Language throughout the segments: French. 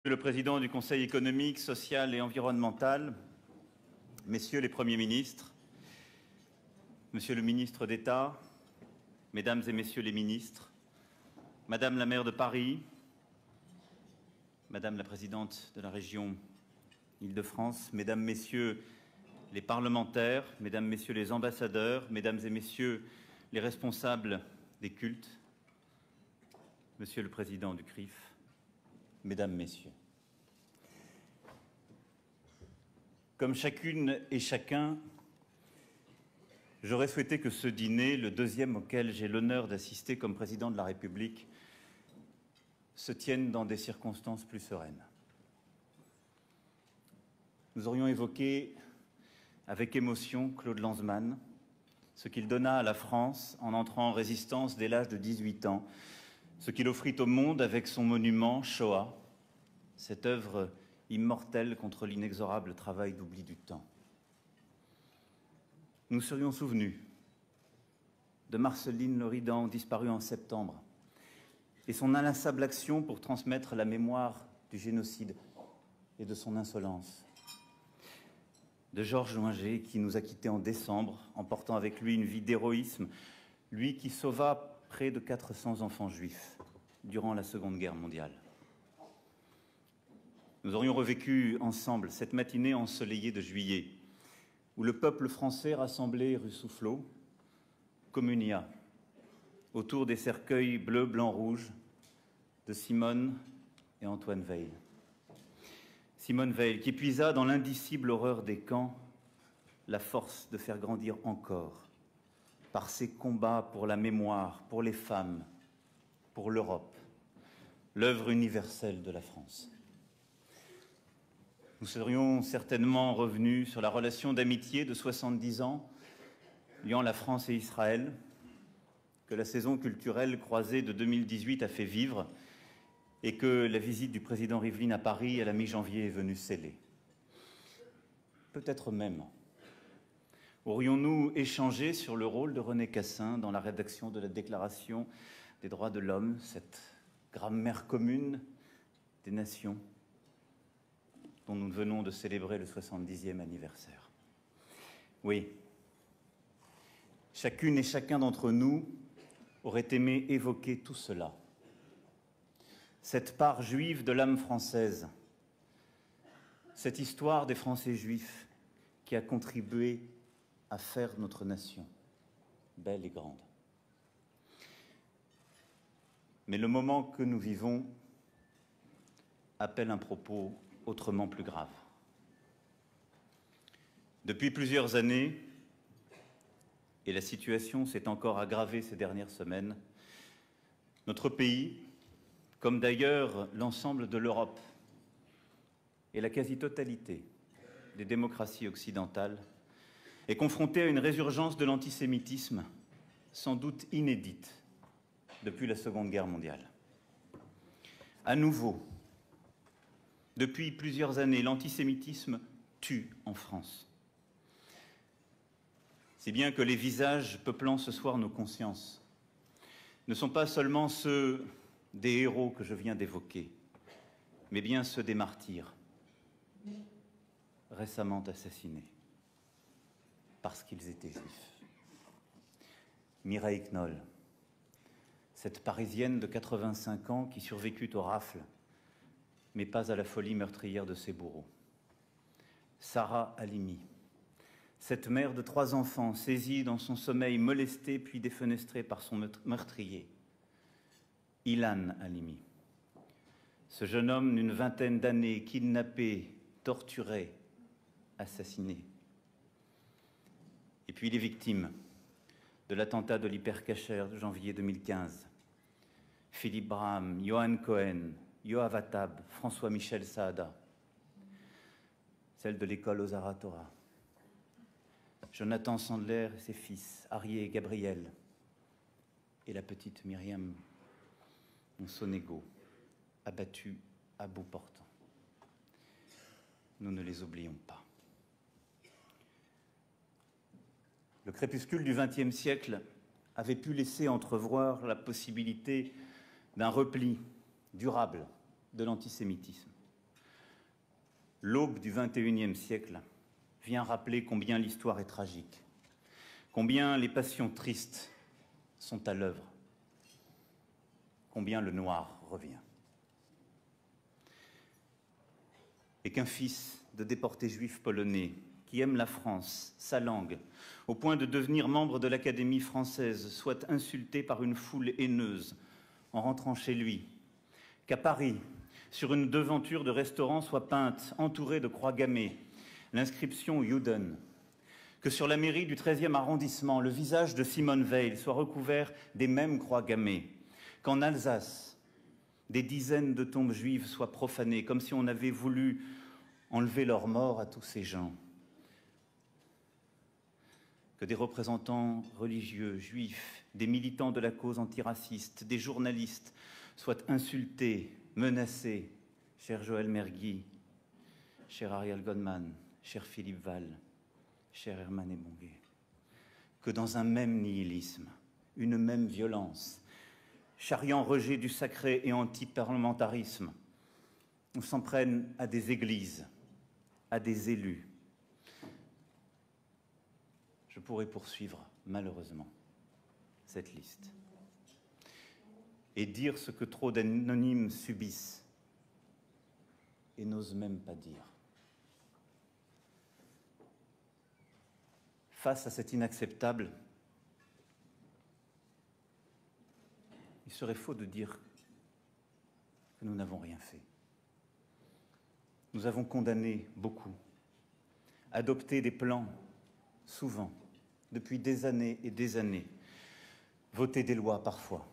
Monsieur le Président du Conseil économique, social et environnemental, Messieurs les Premiers ministres, Monsieur le ministre d'État, Mesdames et Messieurs les ministres, Madame la maire de Paris, Madame la présidente de la région Île-de-France, Mesdames, Messieurs les parlementaires, Mesdames, Messieurs les ambassadeurs, Mesdames et Messieurs les responsables des cultes, Monsieur le Président du CRIF, Mesdames, Messieurs. Comme chacune et chacun, j'aurais souhaité que ce dîner, le deuxième auquel j'ai l'honneur d'assister comme président de la République, se tienne dans des circonstances plus sereines. Nous aurions évoqué avec émotion Claude Lanzmann, ce qu'il donna à la France en entrant en résistance dès l'âge de 18 ans, ce qu'il offrit au monde avec son monument Shoah, cette œuvre immortelle contre l'inexorable travail d'oubli du temps. Nous serions souvenus de Marceline Loridan, disparue en septembre, et son inlassable action pour transmettre la mémoire du génocide et de son insolence. De Georges Loinger, qui nous a quittés en décembre, emportant avec lui une vie d'héroïsme, lui qui sauva près de 400 enfants juifs durant la Seconde Guerre mondiale. Nous aurions revécu ensemble cette matinée ensoleillée de juillet, où le peuple français rassemblé rue Soufflot communia autour des cercueils bleu, blanc, rouge de Simone et Antoine Veil. Simone Veil, qui puisa dans l'indicible horreur des camps la force de faire grandir encore, par ses combats pour la mémoire, pour les femmes, pour l'Europe, l'œuvre universelle de la France. Nous serions certainement revenus sur la relation d'amitié de 70 ans liant la France et Israël, que la saison culturelle croisée de 2018 a fait vivre et que la visite du président Rivlin à Paris à la mi-janvier est venue sceller. Peut-être même aurions-nous échangé sur le rôle de René Cassin dans la rédaction de la Déclaration des droits de l'homme, cette grammaire commune des nations dont nous venons de célébrer le 70e anniversaire. Oui, chacune et chacun d'entre nous aurait aimé évoquer tout cela. Cette part juive de l'âme française, cette histoire des Français juifs qui a contribué à faire notre nation belle et grande. Mais le moment que nous vivons appelle un propos autrement plus grave. Depuis plusieurs années, et la situation s'est encore aggravée ces dernières semaines, notre pays, comme d'ailleurs l'ensemble de l'Europe et la quasi-totalité des démocraties occidentales, est confronté à une résurgence de l'antisémitisme sans doute inédite depuis la Seconde Guerre mondiale. À nouveau, depuis plusieurs années, l'antisémitisme tue en France. Si bien que les visages peuplant ce soir nos consciences ne sont pas seulement ceux des héros que je viens d'évoquer, mais bien ceux des martyrs récemment assassinés parce qu'ils étaient juifs. Mireille Knoll, cette Parisienne de 85 ans qui survécut aux rafles, mais pas à la folie meurtrière de ses bourreaux. Sarah Halimi, cette mère de 3 enfants, saisie dans son sommeil, molestée puis défenestrée par son meurtrier. Ilan Halimi, ce jeune homme d'une vingtaine d'années, kidnappé, torturé, assassiné. Et puis les victimes de l'attentat de l'Hypercacher de janvier 2015. Philippe Braham, Johan Cohen, Yoav Attab, François-Michel Saada. Celle de l'école Ozara Torah. Jonathan Sandler et ses fils, Arié et Gabriel. Et la petite Myriam Monsonego, abattue à bout portant. Nous ne les oublions pas. Le crépuscule du XXe siècle avait pu laisser entrevoir la possibilité d'un repli durable de l'antisémitisme. L'aube du XXIe siècle vient rappeler combien l'histoire est tragique, combien les passions tristes sont à l'œuvre, combien le noir revient. Et qu'un fils de déporté juif polonais qui aime la France, sa langue, au point de devenir membre de l'Académie française, soit insulté par une foule haineuse en rentrant chez lui, qu'à Paris, sur une devanture de restaurant, soit peinte, entourée de croix gammées, l'inscription Juden, que sur la mairie du 13e arrondissement, le visage de Simone Veil soit recouvert des mêmes croix gammées, qu'en Alsace, des dizaines de tombes juives soient profanées, comme si on avait voulu enlever leur mort à tous ces gens, que des représentants religieux, juifs, des militants de la cause antiraciste, des journalistes soient insultés, menacés, cher Joël Mergui, cher Ariel Goldman, cher Philippe Val, cher Herman Ebongué, que dans un même nihilisme, une même violence, charriant rejet du sacré et anti-parlementarisme, on s'en prenne à des églises, à des élus. Je pourrais poursuivre, malheureusement, cette liste et dire ce que trop d'anonymes subissent et n'osent même pas dire. Face à cet inacceptable, il serait faux de dire que nous n'avons rien fait. Nous avons condamné beaucoup, adopté des plans, souvent, depuis des années et des années, voté des lois parfois.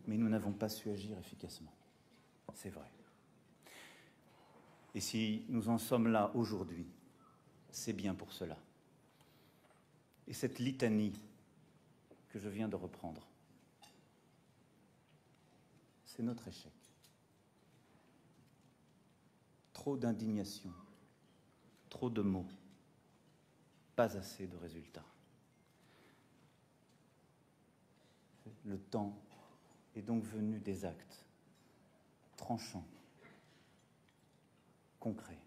Mais nous n'avons pas su agir efficacement, c'est vrai. Et si nous en sommes là aujourd'hui, c'est bien pour cela. Et cette litanie que je viens de reprendre, c'est notre échec. Trop d'indignation, trop de mots, pas assez de résultats. Le temps est donc venu des actes tranchants, concrets.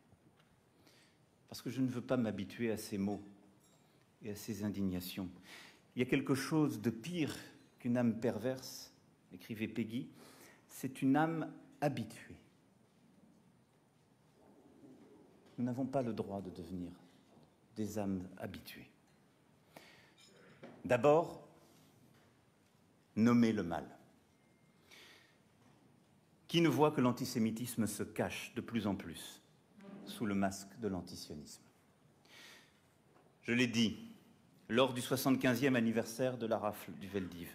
Parce que je ne veux pas m'habituer à ces mots et à ces indignations. Il y a quelque chose de pire qu'une âme perverse, écrivait Peggy, c'est une âme habituée. Nous n'avons pas le droit de devenir des âmes habituées. D'abord, nommer le mal. Qui ne voit que l'antisémitisme se cache de plus en plus sous le masque de l'antisionisme? Je l'ai dit lors du 75e anniversaire de la rafle du Veldiv,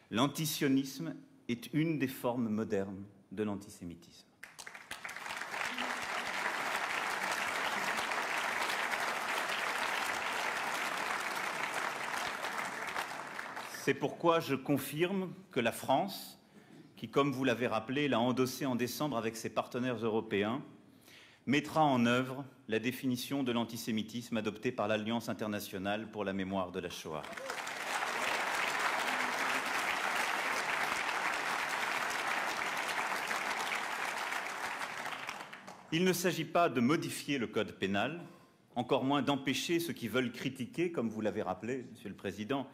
l'antisionisme est une des formes modernes de l'antisémitisme. C'est pourquoi je confirme que la France, qui, comme vous l'avez rappelé, l'a endossé en décembre avec ses partenaires européens, mettra en œuvre la définition de l'antisémitisme adoptée par l'Alliance internationale pour la mémoire de la Shoah. Il ne s'agit pas de modifier le code pénal, encore moins d'empêcher ceux qui veulent critiquer, comme vous l'avez rappelé, Monsieur le Président,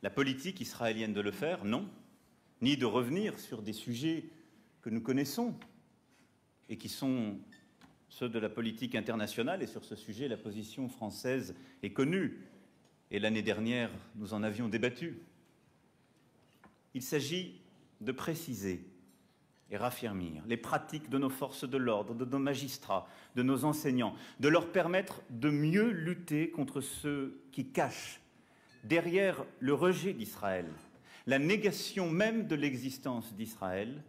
la politique israélienne de le faire, non, ni de revenir sur des sujets que nous connaissons et qui sont ceux de la politique internationale. Et sur ce sujet, la position française est connue. Et l'année dernière, nous en avions débattu. Il s'agit de préciser et raffermir les pratiques de nos forces de l'ordre, de nos magistrats, de nos enseignants, de leur permettre de mieux lutter contre ceux qui cachent derrière le rejet d'Israël, la négation même de l'existence d'Israël,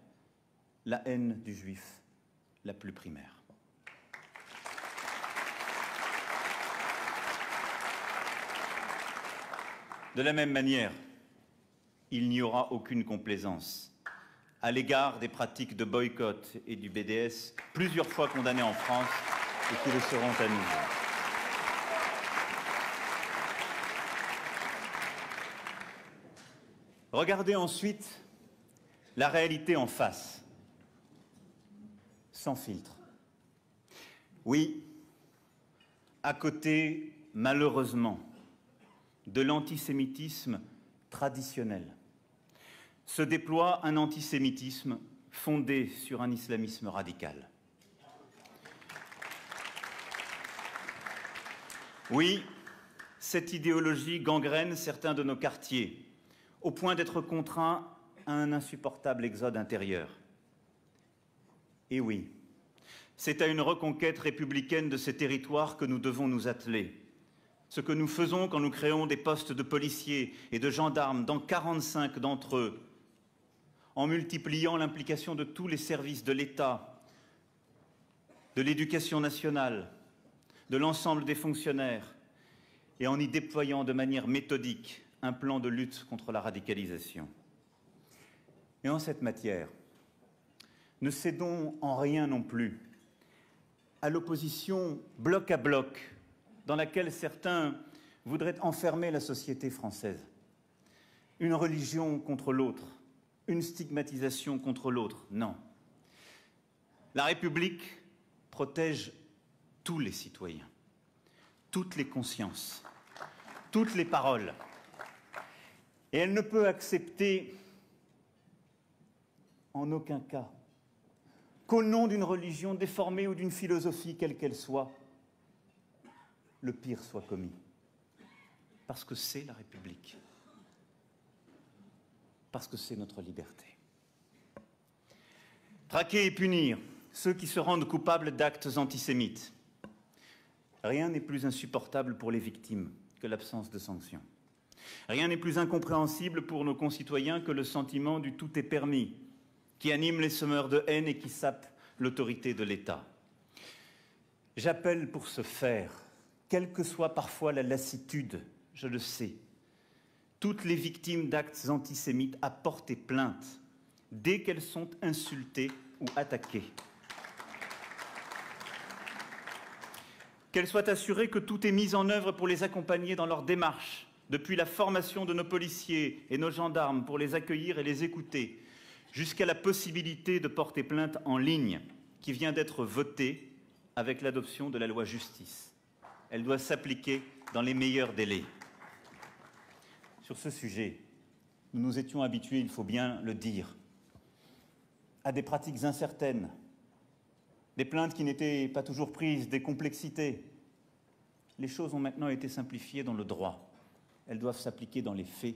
la haine du juif la plus primaire. De la même manière, il n'y aura aucune complaisance à l'égard des pratiques de boycott et du BDS, plusieurs fois condamnées en France et qui le seront à nouveau. Regardez ensuite la réalité en face. sans filtre. Oui, à côté, malheureusement, de l'antisémitisme traditionnel, se déploie un antisémitisme fondé sur un islamisme radical. Oui, cette idéologie gangrène certains de nos quartiers, au point d'être contraints à un insupportable exode intérieur. Et oui, c'est à une reconquête républicaine de ces territoires que nous devons nous atteler. Ce que nous faisons quand nous créons des postes de policiers et de gendarmes dans 45 d'entre eux, en multipliant l'implication de tous les services de l'État, de l'éducation nationale, de l'ensemble des fonctionnaires, et en y déployant de manière méthodique un plan de lutte contre la radicalisation. Et en cette matière, ne cédons en rien non plus à l'opposition bloc à bloc dans laquelle certains voudraient enfermer la société française. Une religion contre l'autre, une stigmatisation contre l'autre, non. La République protège tous les citoyens, toutes les consciences, toutes les paroles. Et elle ne peut accepter en aucun cas qu'au nom d'une religion déformée ou d'une philosophie, quelle qu'elle soit, le pire soit commis. Parce que c'est la République. Parce que c'est notre liberté. Traquer et punir ceux qui se rendent coupables d'actes antisémites. Rien n'est plus insupportable pour les victimes que l'absence de sanctions. Rien n'est plus incompréhensible pour nos concitoyens que le sentiment du tout est permis, qui anime les semeurs de haine et qui sape l'autorité de l'État. J'appelle pour ce faire, quelle que soit parfois la lassitude, je le sais, toutes les victimes d'actes antisémites à porter plainte dès qu'elles sont insultées ou attaquées. Qu'elles soient assurées que tout est mis en œuvre pour les accompagner dans leur démarche, depuis la formation de nos policiers et nos gendarmes pour les accueillir et les écouter, jusqu'à la possibilité de porter plainte en ligne, qui vient d'être votée avec l'adoption de la loi justice. Elle doit s'appliquer dans les meilleurs délais. Sur ce sujet, nous nous étions habitués, il faut bien le dire, à des pratiques incertaines, des plaintes qui n'étaient pas toujours prises, des complexités. Les choses ont maintenant été simplifiées dans le droit. Elles doivent s'appliquer dans les faits.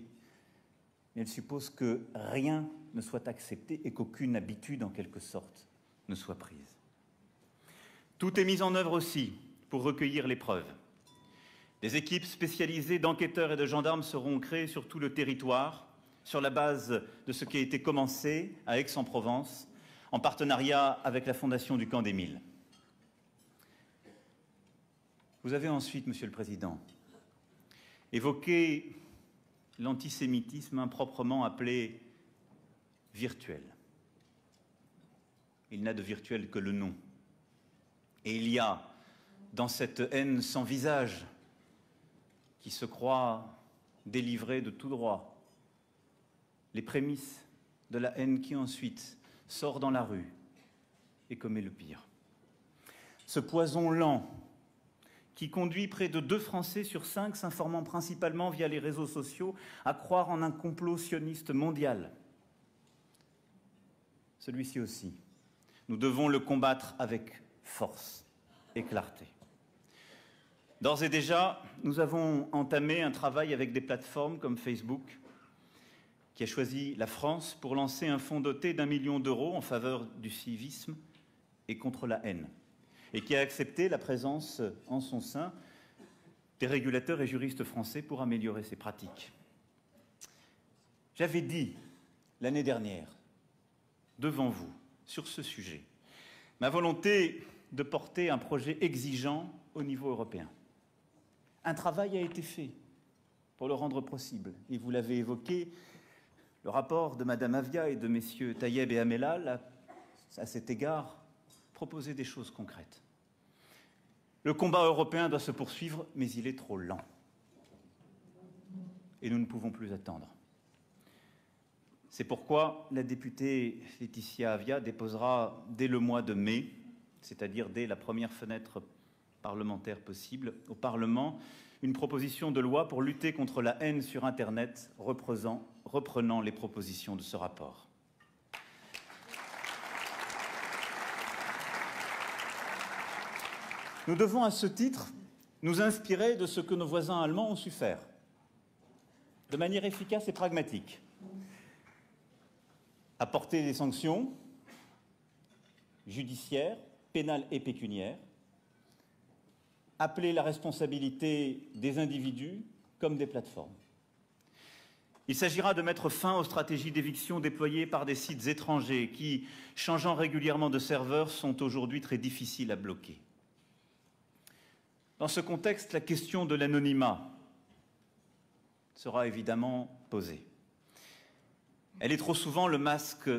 Mais elles supposent que rien ne soit accepté et qu'aucune habitude, en quelque sorte, ne soit prise. Tout est mis en œuvre aussi pour recueillir les preuves. Des équipes spécialisées d'enquêteurs et de gendarmes seront créées sur tout le territoire, sur la base de ce qui a été commencé à Aix-en-Provence, en partenariat avec la Fondation du Camp des Milles. Vous avez ensuite, Monsieur le Président, évoqué l'antisémitisme improprement appelé virtuel. Il n'a de virtuel que le nom. Et il y a, dans cette haine sans visage, qui se croit délivrée de tout droit, les prémices de la haine qui ensuite sort dans la rue et commet le pire. Ce poison lent qui conduit près de 2 Français sur 5, s'informant principalement via les réseaux sociaux, à croire en un complot sioniste mondial. Celui-ci aussi, nous devons le combattre avec force et clarté. D'ores et déjà, nous avons entamé un travail avec des plateformes comme Facebook, qui a choisi la France pour lancer un fonds doté d'1 million d'euros en faveur du civisme et contre la haine, et qui a accepté la présence en son sein des régulateurs et juristes français pour améliorer ces pratiques. J'avais dit l'année dernière, devant vous, sur ce sujet, ma volonté de porter un projet exigeant au niveau européen. Un travail a été fait pour le rendre possible, et vous l'avez évoqué, le rapport de Madame Avia et de messieurs Tayeb et Amellal, à cet égard, proposait des choses concrètes. Le combat européen doit se poursuivre, mais il est trop lent. Et nous ne pouvons plus attendre. C'est pourquoi la députée Laetitia Avia déposera dès le mois de mai, c'est-à-dire dès la première fenêtre parlementaire possible, au Parlement, une proposition de loi pour lutter contre la haine sur Internet, reprenant les propositions de ce rapport. Nous devons à ce titre nous inspirer de ce que nos voisins allemands ont su faire, de manière efficace et pragmatique. Apporter des sanctions judiciaires, pénales et pécuniaires, appeler la responsabilité des individus comme des plateformes. Il s'agira de mettre fin aux stratégies d'éviction déployées par des sites étrangers qui, changeant régulièrement de serveur, sont aujourd'hui très difficiles à bloquer. Dans ce contexte, la question de l'anonymat sera évidemment posée. Elle est trop souvent le masque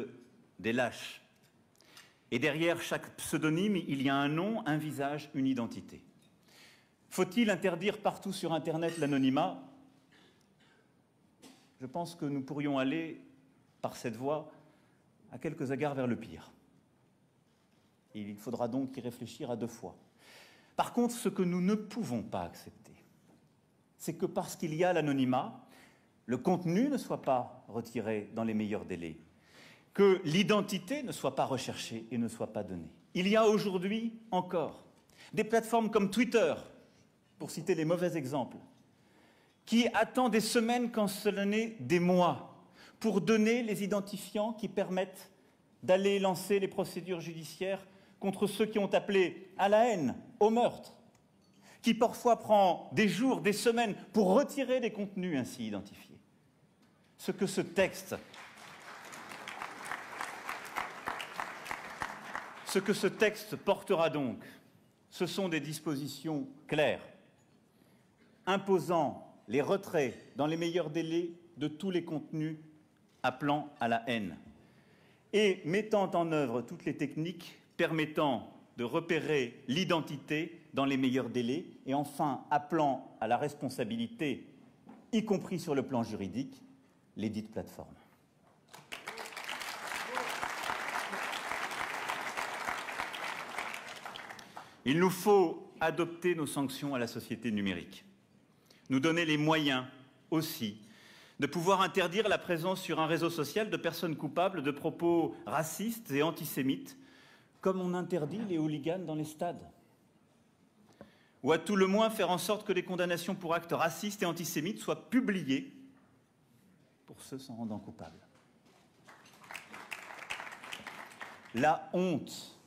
des lâches. Et derrière chaque pseudonyme, il y a un nom, un visage, une identité. Faut-il interdire partout sur Internet l'anonymat? Je pense que nous pourrions aller, par cette voie, à quelques égards vers le pire. Il faudra donc y réfléchir à deux fois. Par contre, ce que nous ne pouvons pas accepter, c'est que parce qu'il y a l'anonymat, le contenu ne soit pas retiré dans les meilleurs délais, que l'identité ne soit pas recherchée et ne soit pas donnée. Il y a aujourd'hui encore des plateformes comme Twitter, pour citer les mauvais exemples, qui attend des semaines, quand cela n'est des mois, pour donner les identifiants qui permettent d'aller lancer les procédures judiciaires contre ceux qui ont appelé à la haine, au meurtre, qui parfois prend des jours, des semaines pour retirer des contenus ainsi identifiés. Ce que ce texte portera donc, ce sont des dispositions claires, imposant les retraits dans les meilleurs délais de tous les contenus appelant à la haine et mettant en œuvre toutes les techniques permettant de repérer l'identité dans les meilleurs délais et enfin appelant à la responsabilité, y compris sur le plan juridique, les dites plateformes. Il nous faut adopter nos sanctions à la société numérique, nous donner les moyens aussi de pouvoir interdire la présence sur un réseau social de personnes coupables de propos racistes et antisémites, comme on interdit les hooligans dans les stades. Ou à tout le moins faire en sorte que les condamnations pour actes racistes et antisémites soient publiées pour ceux s'en rendant coupables. La honte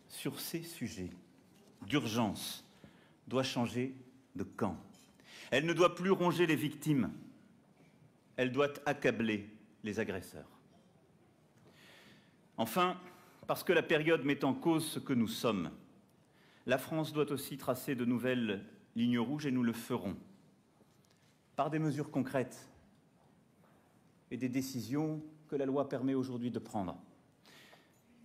sur ces sujets d'urgence doit changer de camp. Elle ne doit plus ronger les victimes, elle doit accabler les agresseurs. Enfin, parce que la période met en cause ce que nous sommes, la France doit aussi tracer de nouvelles lignes rouges et nous le ferons par des mesures concrètes et des décisions que la loi permet aujourd'hui de prendre.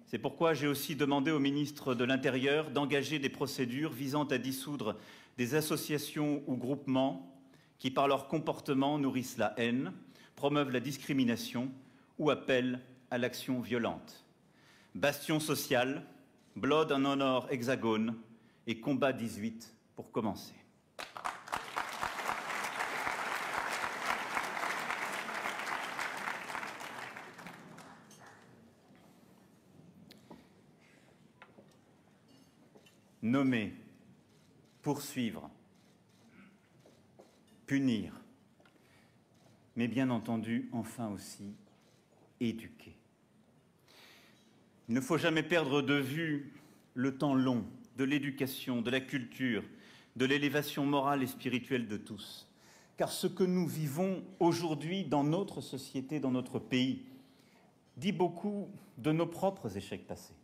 C'est pourquoi j'ai aussi demandé au ministre de l'Intérieur d'engager des procédures visant à dissoudre des associations ou groupements qui, par leur comportement, nourrissent la haine, promeuvent la discrimination ou appellent à l'action violente. Bastion social, Blood and Honor Hexagone et Combat 18 pour commencer. Nommer, poursuivre, punir, mais bien entendu, enfin aussi, éduquer. Il ne faut jamais perdre de vue le temps long de l'éducation, de la culture, de l'élévation morale et spirituelle de tous. Car ce que nous vivons aujourd'hui dans notre société, dans notre pays, dit beaucoup de nos propres échecs passés,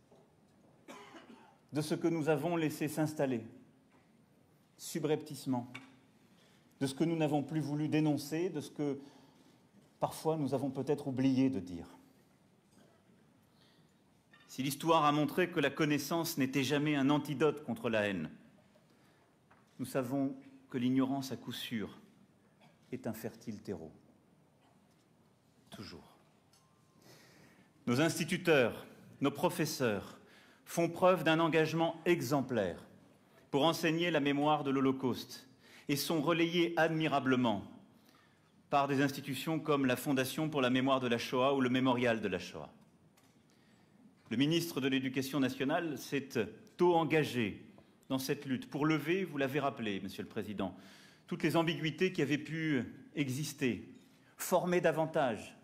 de ce que nous avons laissé s'installer subrepticement, de ce que nous n'avons plus voulu dénoncer, de ce que parfois nous avons peut-être oublié de dire. Si l'histoire a montré que la connaissance n'était jamais un antidote contre la haine, nous savons que l'ignorance à coup sûr est un fertile terreau. Toujours. Nos instituteurs, nos professeurs font preuve d'un engagement exemplaire pour enseigner la mémoire de l'Holocauste et sont relayés admirablement par des institutions comme la Fondation pour la mémoire de la Shoah ou le Mémorial de la Shoah. Le ministre de l'Éducation nationale s'est tôt engagé dans cette lutte pour lever, vous l'avez rappelé, Monsieur le Président, toutes les ambiguïtés qui avaient pu exister, former davantage,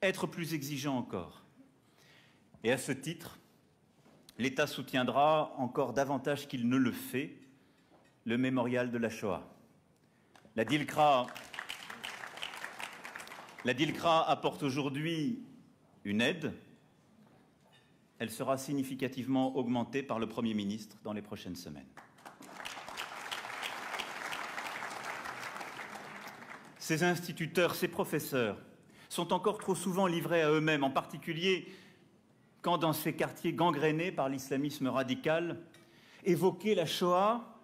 être plus exigeant encore. Et à ce titre, l'État soutiendra encore davantage qu'il ne le fait le Mémorial de la Shoah. La DILCRA apporte aujourd'hui une aide. Elle sera significativement augmentée par le Premier ministre dans les prochaines semaines. Ces instituteurs, ces professeurs sont encore trop souvent livrés à eux-mêmes, en particulier quand dans ces quartiers gangrénés par l'islamisme radical, évoquer la Shoah,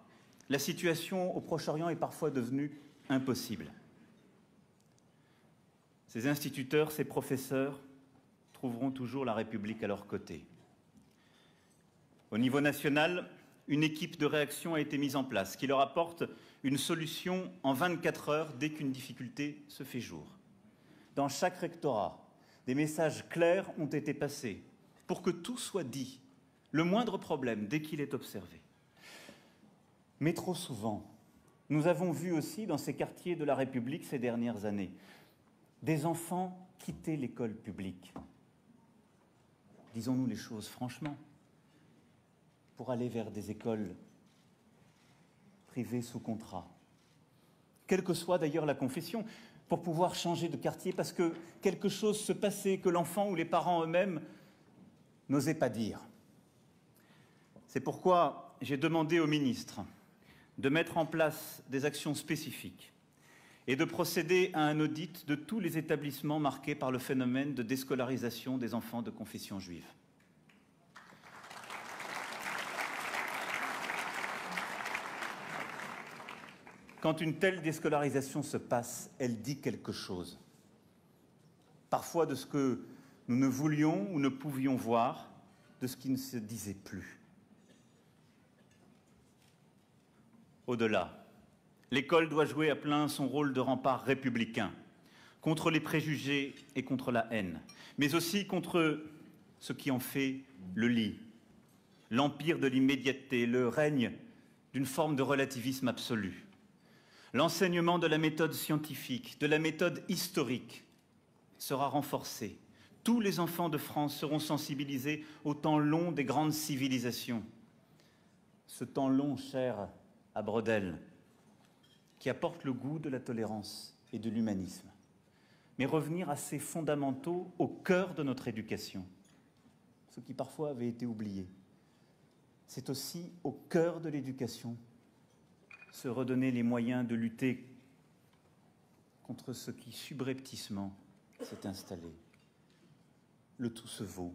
la situation au Proche-Orient est parfois devenue impossible. Ces instituteurs, ces professeurs trouveront toujours la République à leur côté. Au niveau national, une équipe de réaction a été mise en place qui leur apporte une solution en 24 heures dès qu'une difficulté se fait jour. Dans chaque rectorat, des messages clairs ont été passés pour que tout soit dit, le moindre problème dès qu'il est observé. Mais trop souvent, nous avons vu aussi dans ces quartiers de la République ces dernières années des enfants quitter l'école publique. Disons-nous les choses franchement, pour aller vers des écoles privées sous contrat, quelle que soit d'ailleurs la confession, pour pouvoir changer de quartier parce que quelque chose se passait que l'enfant ou les parents eux-mêmes n'osaient pas dire. C'est pourquoi j'ai demandé au ministre de mettre en place des actions spécifiques et de procéder à un audit de tous les établissements marqués par le phénomène de déscolarisation des enfants de confession juive. Quand une telle déscolarisation se passe, elle dit quelque chose. Parfois de ce que nous ne voulions ou ne pouvions voir, de ce qui ne se disait plus. Au-delà, l'école doit jouer à plein son rôle de rempart républicain, contre les préjugés et contre la haine, mais aussi contre ce qui en fait le lit, l'empire de l'immédiateté, le règne d'une forme de relativisme absolu. L'enseignement de la méthode scientifique, de la méthode historique sera renforcé. Tous les enfants de France seront sensibilisés au temps long des grandes civilisations. Ce temps long cher à Brodel, qui apporte le goût de la tolérance et de l'humanisme. Mais revenir à ces fondamentaux au cœur de notre éducation, ce qui parfois avait été oublié. C'est aussi au cœur de l'éducation se redonner les moyens de lutter contre ce qui subrepticement s'est installé. Le tout se vaut,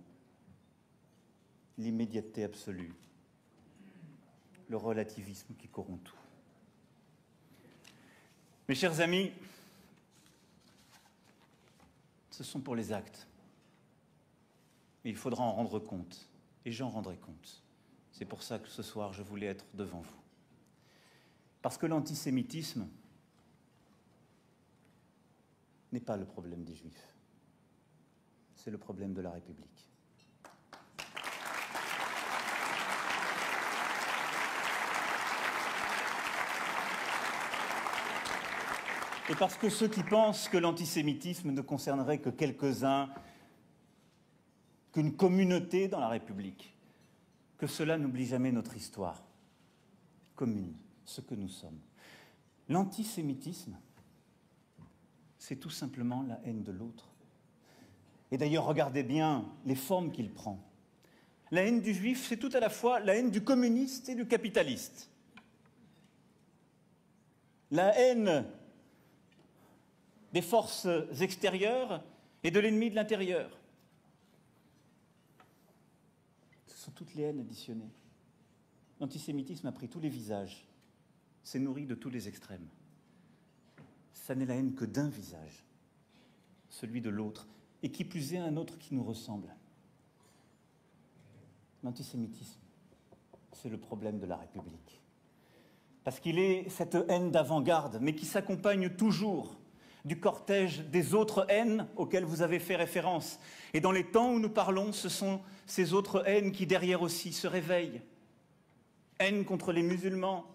l'immédiateté absolue, le relativisme qui corrompt tout. Mes chers amis, ce sont pour les actes. Mais il faudra en rendre compte, et j'en rendrai compte. C'est pour ça que ce soir, je voulais être devant vous. Parce que l'antisémitisme n'est pas le problème des Juifs, c'est le problème de la République. Et parce que ceux qui pensent que l'antisémitisme ne concernerait que quelques-uns, qu'une communauté dans la République, que cela n'oublie jamais notre histoire commune, ce que nous sommes. L'antisémitisme, c'est tout simplement la haine de l'autre. Et d'ailleurs, regardez bien les formes qu'il prend. La haine du juif, c'est tout à la fois la haine du communiste et du capitaliste. La haine des forces extérieures et de l'ennemi de l'intérieur. Ce sont toutes les haines additionnées. L'antisémitisme a pris tous les visages, s'est nourri de tous les extrêmes. Ça n'est la haine que d'un visage, celui de l'autre. et qui plus est un autre qui nous ressemble. L'antisémitisme, c'est le problème de la République. Parce qu'il est cette haine d'avant-garde, mais qui s'accompagne toujours du cortège des autres haines auxquelles vous avez fait référence. Et dans les temps où nous parlons, ce sont ces autres haines qui derrière aussi se réveillent. Haine contre les musulmans,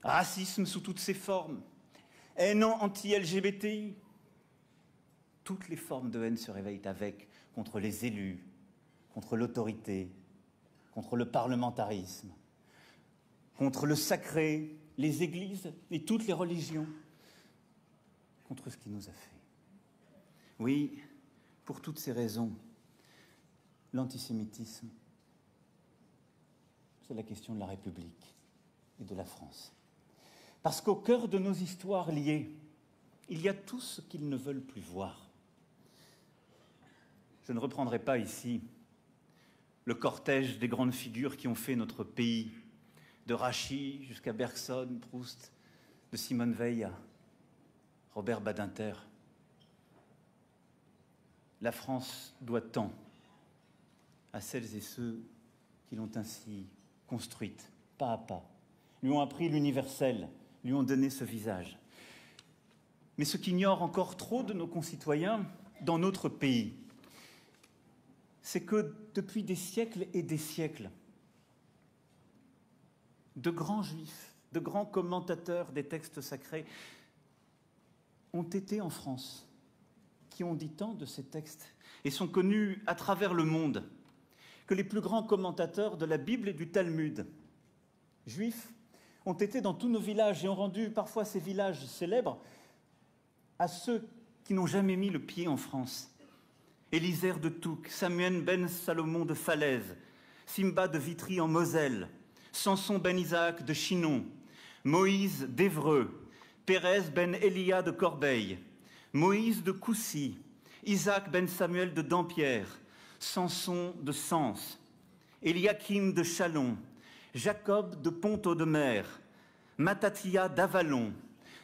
racisme sous toutes ses formes, haine anti-LGBTI. Toutes les formes de haine se réveillent avec, contre les élus, contre l'autorité, contre le parlementarisme, contre le sacré, les églises et toutes les religions, contre ce qui nous a fait. Oui, pour toutes ces raisons, l'antisémitisme, c'est la question de la République et de la France. Parce qu'au cœur de nos histoires liées, il y a tout ce qu'ils ne veulent plus voir. Je ne reprendrai pas ici le cortège des grandes figures qui ont fait notre pays, de Rachy jusqu'à Bergson, Proust, de Simone Veil à Robert Badinter. La France doit tant à celles et ceux qui l'ont ainsi construite, pas à pas, lui ont appris l'universel, lui ont donné ce visage. Mais ce qu'ignorent encore trop de nos concitoyens dans notre pays, c'est que depuis des siècles et des siècles, de grands juifs, de grands commentateurs des textes sacrés ont été en France, qui ont dit tant de ces textes et sont connus à travers le monde, que les plus grands commentateurs de la Bible et du Talmud, juifs, ont été dans tous nos villages et ont rendu parfois ces villages célèbres à ceux qui n'ont jamais mis le pied en France. Élisère de Touques, Samuel ben Salomon de Falaise, Simba de Vitry en Moselle, Samson ben Isaac de Chinon, Moïse d'Évreux, Pérez ben Elia de Corbeil, Moïse de Coucy, Isaac ben Samuel de Dampierre, Samson de Sens, Eliakim de Châlons, Jacob de Pont-Audemer, Matathia d'Avalon,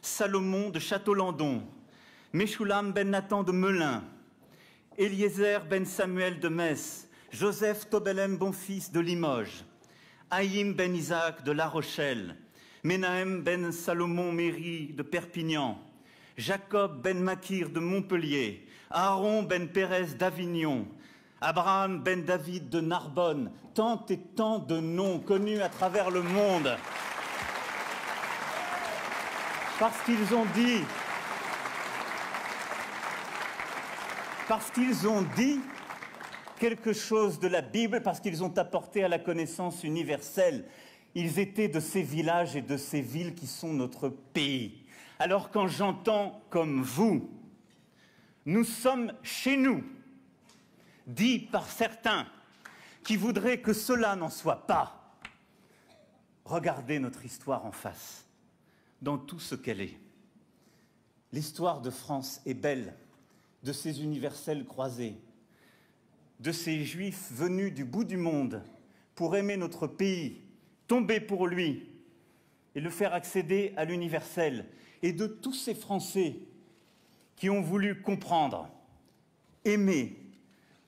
Salomon de Château-Landon, Meshulam ben Nathan de Melun, Eliezer ben Samuel de Metz, Joseph Tobelem Bonfils de Limoges, Haïm ben Isaac de La Rochelle, Menahem ben Salomon Méry de Perpignan, Jacob ben Makir de Montpellier, Aaron ben Pérez d'Avignon, Abraham ben David de Narbonne, tant et tant de noms connus à travers le monde. Parce qu'ils ont dit quelque chose de la Bible, parce qu'ils ont apporté à la connaissance universelle. Ils étaient de ces villages et de ces villes qui sont notre pays. Alors quand j'entends comme vous, nous sommes chez nous, dit par certains qui voudraient que cela n'en soit pas, regardez notre histoire en face, dans tout ce qu'elle est. L'histoire de France est belle, de ces universels croisés, de ces juifs venus du bout du monde pour aimer notre pays, tomber pour lui et le faire accéder à l'universel, et de tous ces Français qui ont voulu comprendre, aimer,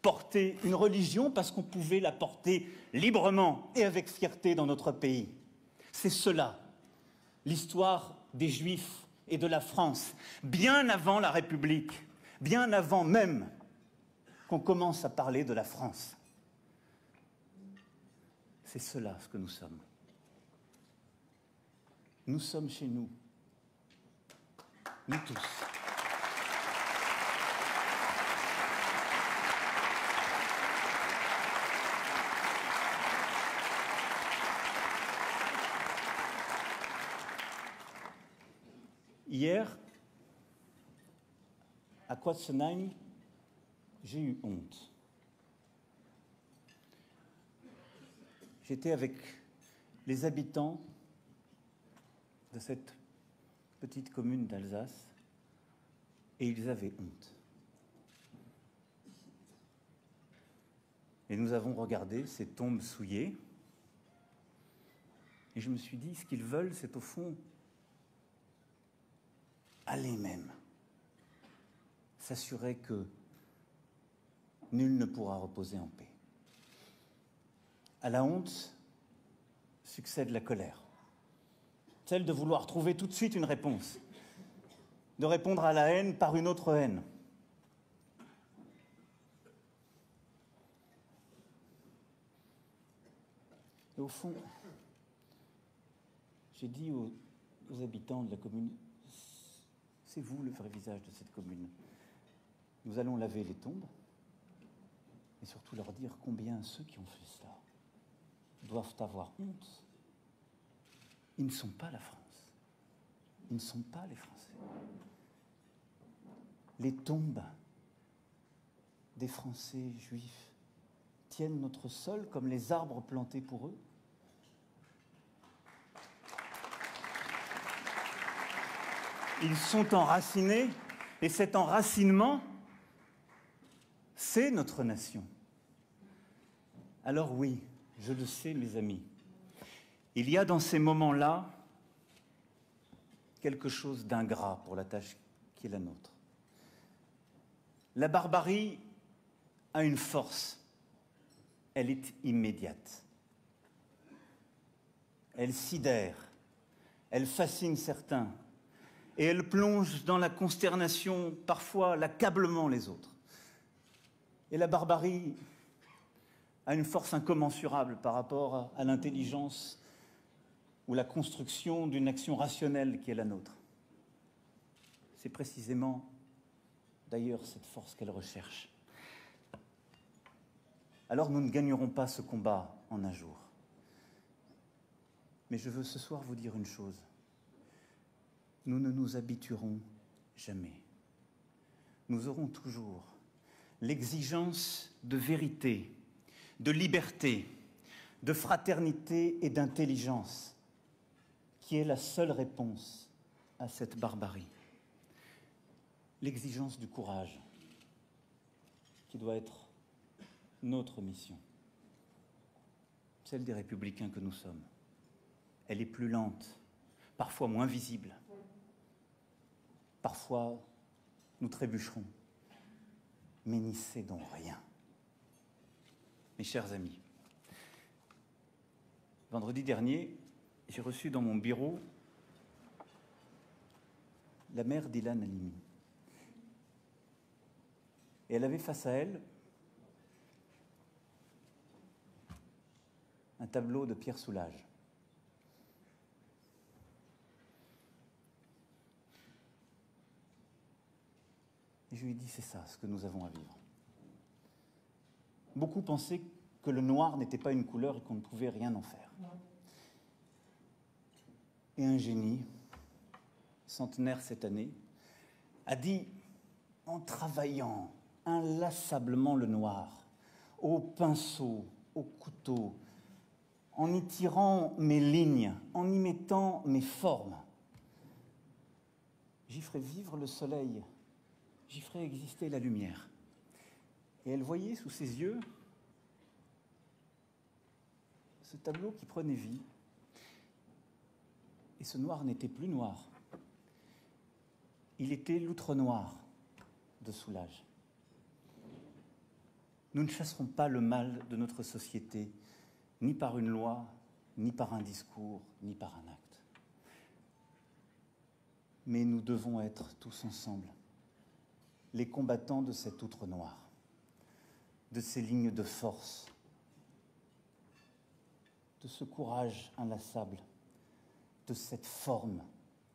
porter une religion parce qu'on pouvait la porter librement et avec fierté dans notre pays. C'est cela, l'histoire des Juifs et de la France, bien avant la République, bien avant même qu'on commence à parler de la France. C'est cela ce que nous sommes. Nous sommes chez nous, nous tous. Hier, à Quatzenheim, j'ai eu honte. J'étais avec les habitants de cette petite commune d'Alsace et ils avaient honte. Et nous avons regardé ces tombes souillées et je me suis dit, ce qu'ils veulent, c'est au fond aller même s'assurer que nul ne pourra reposer en paix. À la honte succède la colère, celle de vouloir trouver tout de suite une réponse, de répondre à la haine par une autre haine. Et au fond, j'ai dit aux habitants de la commune, c'est vous le vrai visage de cette commune. Nous allons laver les tombes et surtout leur dire combien ceux qui ont fait cela doivent avoir honte. Ils ne sont pas la France. Ils ne sont pas les Français. Les tombes des Français juifs tiennent notre sol comme les arbres plantés pour eux. Ils sont enracinés, et cet enracinement, c'est notre nation. Alors oui, je le sais, mes amis, il y a dans ces moments-là quelque chose d'ingrat pour la tâche qui est la nôtre. La barbarie a une force, elle est immédiate. Elle sidère, elle fascine certains, et elle plonge dans la consternation, parfois l'accablement les autres. Et la barbarie a une force incommensurable par rapport à l'intelligence ou la construction d'une action rationnelle qui est la nôtre. C'est précisément, d'ailleurs, cette force qu'elle recherche. Alors nous ne gagnerons pas ce combat en un jour. Mais je veux ce soir vous dire une chose. Nous ne nous habituerons jamais. Nous aurons toujours l'exigence de vérité, de liberté, de fraternité et d'intelligence, qui est la seule réponse à cette barbarie. L'exigence du courage, qui doit être notre mission, celle des républicains que nous sommes. Elle est plus lente, parfois moins visible. Parfois, nous trébucherons, mais n'y cédons rien. Mes chers amis, vendredi dernier, j'ai reçu dans mon bureau la mère d'Ilan Halimi. Et elle avait face à elle un tableau de Pierre Soulages. Et je lui ai dit, c'est ça, ce que nous avons à vivre. Beaucoup pensaient que le noir n'était pas une couleur et qu'on ne pouvait rien en faire. Et un génie, centenaire cette année, a dit, en travaillant inlassablement le noir, au pinceau, au couteau, en y tirant mes lignes, en y mettant mes formes, j'y ferai vivre le soleil, j'y ferai exister la lumière. Et elle voyait sous ses yeux ce tableau qui prenait vie. Et ce noir n'était plus noir. Il était l'outre-noir de Soulages. Nous ne chasserons pas le mal de notre société, ni par une loi, ni par un discours, ni par un acte. Mais nous devons être tous ensemble les combattants de cet outre noir, de ces lignes de force, de ce courage inlassable, de cette forme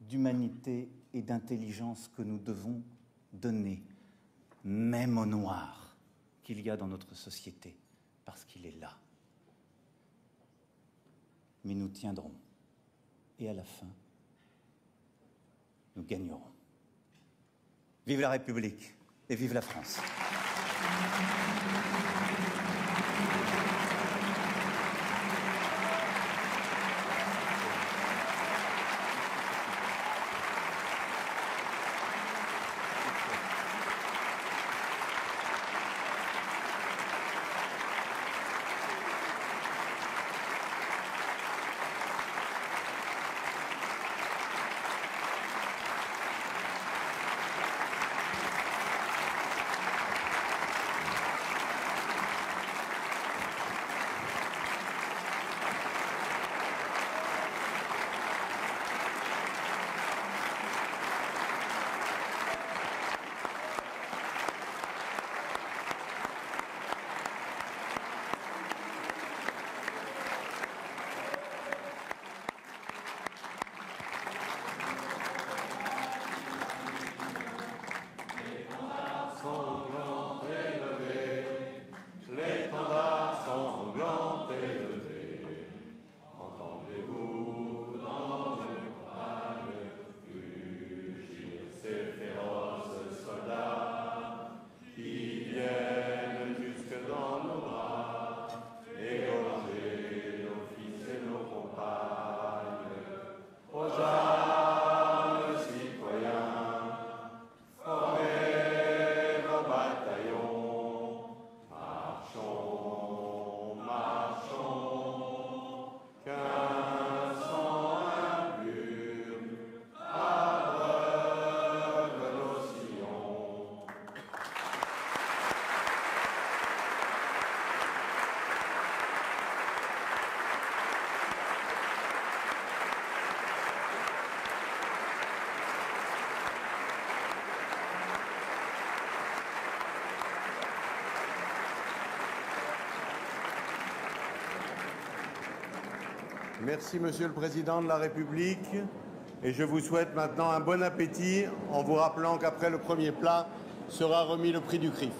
d'humanité et d'intelligence que nous devons donner, même au noir qu'il y a dans notre société, parce qu'il est là. Mais nous tiendrons, et à la fin, nous gagnerons. Vive la République et vive la France. Merci, Monsieur le Président de la République. Et je vous souhaite maintenant un bon appétit en vous rappelant qu'après le premier plat sera remis le prix du CRIF.